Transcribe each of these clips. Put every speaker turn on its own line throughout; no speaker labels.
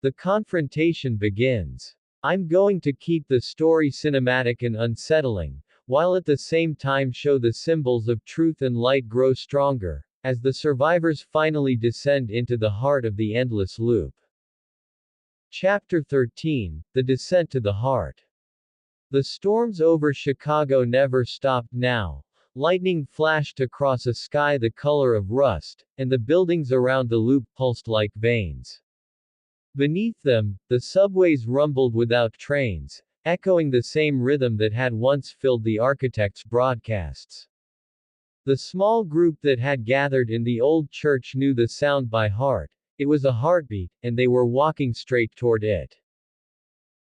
The confrontation begins. I'm going to keep the story cinematic and unsettling, while at the same time show the symbols of truth and light grow stronger, as the survivors finally descend into the heart of the endless loop. Chapter 13, The Descent to the Heart. The storms over Chicago never stopped now. Lightning flashed across a sky the color of rust, and the buildings around the loop pulsed like veins. Beneath them, the subways rumbled without trains, echoing the same rhythm that had once filled the architect's broadcasts. The small group that had gathered in the old church knew the sound by heart. It was a heartbeat, and they were walking straight toward it.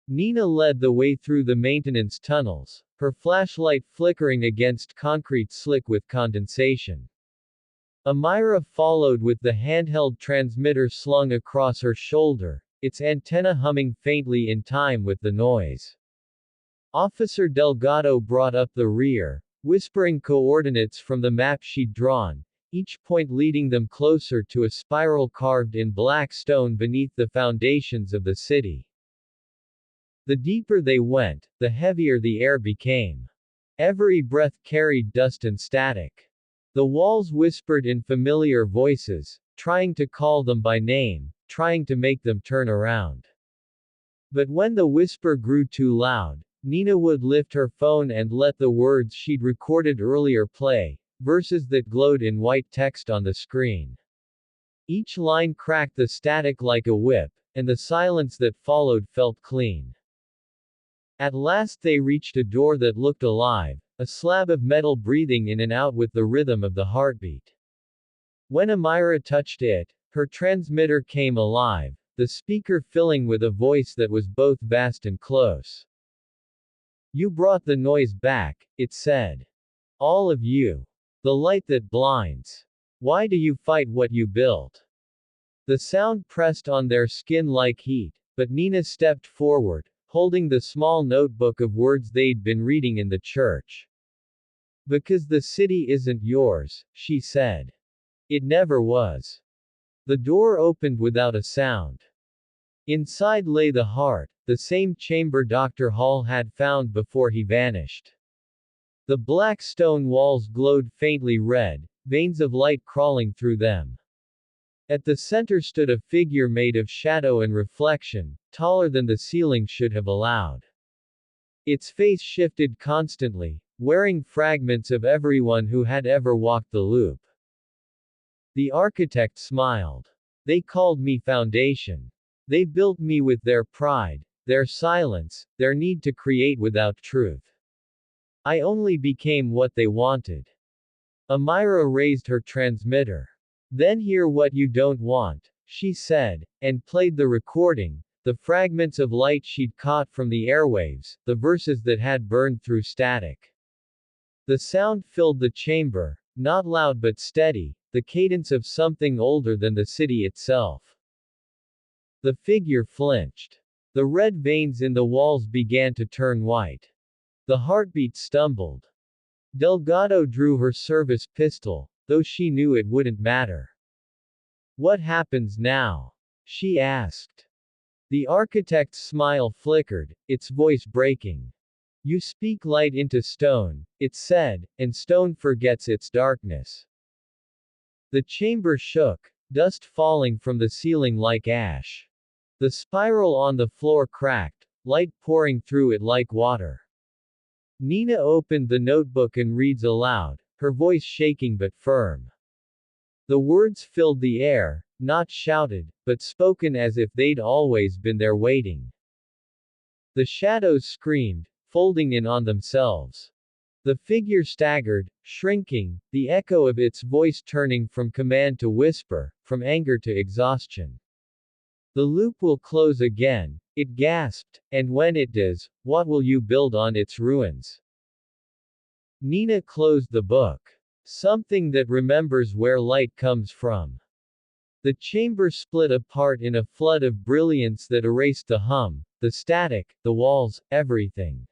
Nina led the way through the maintenance tunnels, her flashlight flickering against concrete slick with condensation. Amira followed with the handheld transmitter slung across her shoulder, its antenna humming faintly in time with the noise. Officer Delgado brought up the rear, whispering coordinates from the map she'd drawn, each point leading them closer to a spiral carved in black stone beneath the foundations of the city. The deeper they went, the heavier the air became. Every breath carried dust and static. The walls whispered in familiar voices, trying to call them by name, trying to make them turn around. But when the whisper grew too loud, Nina would lift her phone and let the words she'd recorded earlier play, verses that glowed in white text on the screen. Each line cracked the static like a whip, and the silence that followed felt clean. At last they reached a door that looked alive, a slab of metal breathing in and out with the rhythm of the heartbeat. When Amira touched it, her transmitter came alive, the speaker filling with a voice that was both vast and close. "You brought the noise back," it said. "All of you. The light that blinds. Why do you fight what you built?" The sound pressed on their skin like heat, but Nina stepped forward, holding the small notebook of words they'd been reading in the church. "Because the city isn't yours," she said. "It never was." The door opened without a sound. Inside lay the heart, the same chamber Dr. Hall had found before he vanished. The black stone walls glowed faintly red, veins of light crawling through them. At the center stood a figure made of shadow and reflection, taller than the ceiling should have allowed. Its face shifted constantly, wearing fragments of everyone who had ever walked the loop. The architect smiled. "They called me Foundation. They built me with their pride, their silence, their need to create without truth. I only became what they wanted." Amira raised her transmitter. "Then hear what you don't want," she said, and played the recording, the fragments of light she'd caught from the airwaves, the verses that had burned through static. The sound filled the chamber, not loud but steady, the cadence of something older than the city itself. The figure flinched. The red veins in the walls began to turn white. The heartbeat stumbled. Delgado drew her service pistol, though she knew it wouldn't matter. "What happens now?" she asked. The architect's smile flickered, its voice breaking. "You speak light into stone," it said, "and stone forgets its darkness." The chamber shook, dust falling from the ceiling like ash. The spiral on the floor cracked, light pouring through it like water. Nina opened the notebook and reads aloud, her voice shaking but firm. The words filled the air, not shouted, but spoken as if they'd always been there waiting. The shadows screamed, folding in on themselves. The figure staggered, shrinking, the echo of its voice turning from command to whisper, from anger to exhaustion. "The loop will close again," it gasped, "and when it does, what will you build on its ruins?" Nina closed the book. "Something that remembers where light comes from." The chamber split apart in a flood of brilliance that erased the hum, the static, the walls, everything.